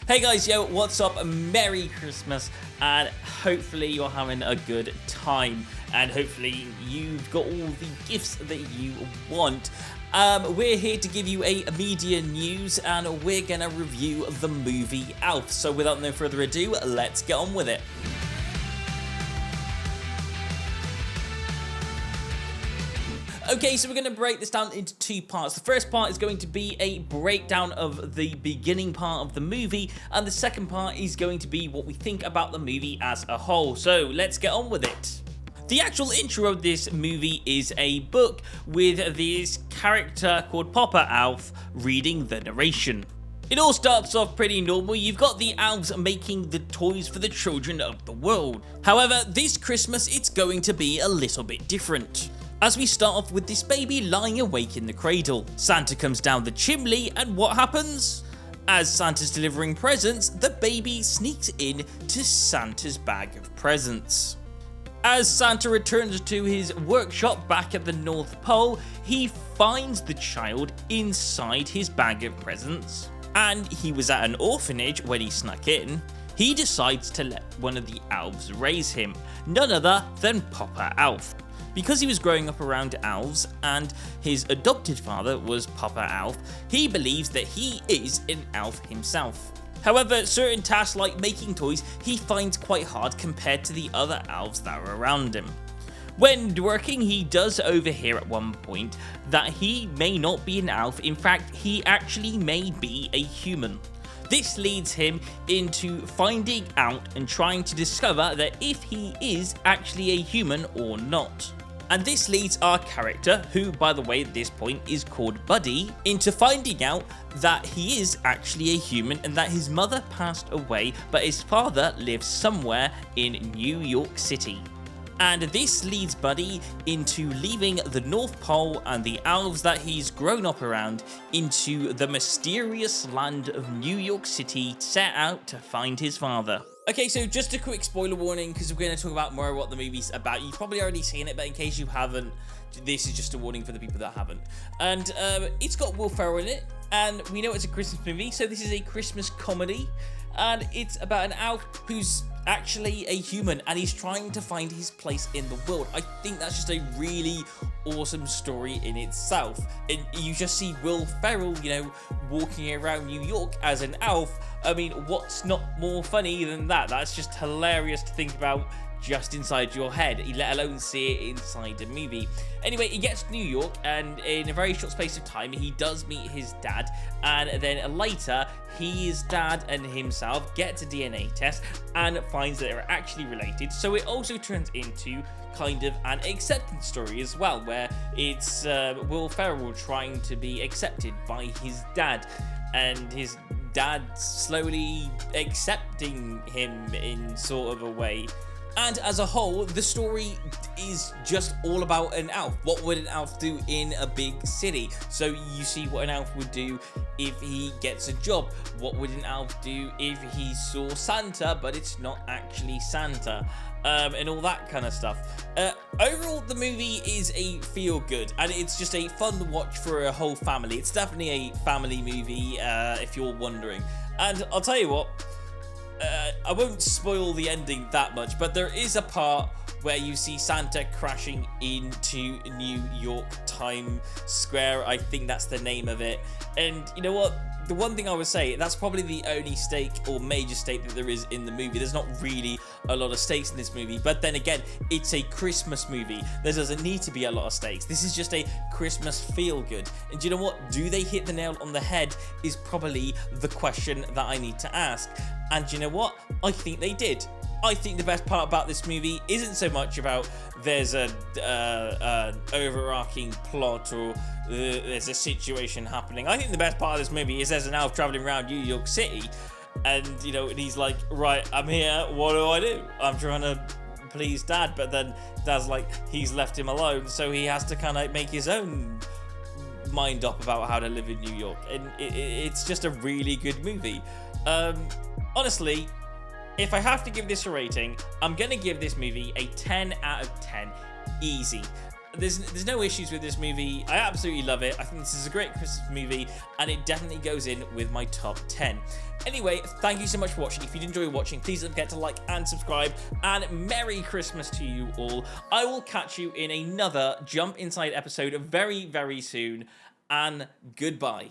Hey guys, yo, what's up? Merry Christmas, and hopefully you're having a good time, and hopefully you've got all the gifts that you want. We're here to give you a media news, and we're gonna review the movie Alf. So without no further ado, let's get on with it. Okay, so we're going to break this down into two parts. The first part is going to be a breakdown of the beginning part of the movie, and the second part is going to be what we think about the movie as a whole. So let's get on with it. The actual intro of this movie is a book with this character called Papa Alf reading the narration. It all starts off pretty normal. You've got the elves making the toys for the children of the world. However, this Christmas it's going to be a little bit different. As we start off with this baby lying awake in the cradle. Santa comes down the chimney, and what happens? As Santa's delivering presents, the baby sneaks in to Santa's bag of presents. As Santa returns to his workshop back at the North Pole, he finds the child inside his bag of presents. And he was at an orphanage when he snuck in. He decides to let one of the elves raise him, none other than Papa Alf. Because he was growing up around elves and his adopted father was Papa Alf, he believes that he is an elf himself. However, certain tasks like making toys he finds quite hard compared to the other elves that are around him. When working, he does overhear at one point that he may not be an elf, in fact he actually may be a human. This leads him into finding out and trying to discover that if he is actually a human or not. And this leads our character, who by the way at this point is called Buddy, into finding out that he is actually a human and that his mother passed away but his father lives somewhere in New York City. And this leads Buddy into leaving the North Pole and the elves that he's grown up around into the mysterious land of New York City, set out to find his father. Okay, so just a quick spoiler warning, because we're going to talk about more what the movie's about. You've probably already seen it, but in case you haven't, this is just a warning for the people that haven't. And it's got Will Ferrell in it, and we know it's a Christmas movie, so this is a Christmas comedy. And it's about an elf who's actually a human, and he's trying to find his place in the world. I think that's just a really awesome story in itself. And you just see Will Ferrell, walking around New York as an elf. I mean, what's not more funny than that? That's just hilarious to think about just inside your head, let alone see it inside a movie. Anyway, he gets to New York, and in a very short space of time, he does meet his dad, and then later, his dad and himself gets a DNA test and finds that they're actually related. So it also turns into kind of an acceptance story as well, where it's Will Ferrell trying to be accepted by his dad, and his dad slowly accepting him in sort of a way. And as a whole, the story is just all about an elf. What would an elf do in a big city? So you see what an elf would do if he gets a job. What would an elf do if he saw Santa, but it's not actually Santa? And all that kind of stuff. Overall, the movie is a feel-good, and it's just a fun watch for a whole family. It's definitely a family movie, if you're wondering. And I'll tell you what, I won't spoil the ending that much, but there is a part where you see Santa crashing into New York Times Square. I think that's the name of it. And you know what? The one thing I would say, that's probably the only stake or major stake that there is in the movie. There's not really a lot of stakes in this movie, but then again, it's a Christmas movie. There doesn't need to be a lot of stakes. This is just a Christmas feel-good. And do you know what? Do they hit the nail on the head is probably the question that I need to ask. And do you know what? I think they did. I think the best part about this movie isn't so much about there's an overarching plot or there's a situation happening. I think the best part of this movie is there's an elf traveling around New York City, and and he's like, right, I'm here, what do? I'm trying to please Dad, but then Dad's like, he's left him alone, so he has to kind of make his own mind up about how to live in New York, and it's just a really good movie. Honestly, if I have to give this a rating, I'm going to give this movie a 10 out of 10 easy. there's no issues with this movie. I absolutely love it. I think this is a great Christmas movie, and it definitely goes in with my top 10. Anyway, thank you so much for watching. If you did enjoy watching, please don't forget to like and subscribe, and Merry Christmas to you all. I will catch you in another Jump Inside episode very, very soon, and goodbye.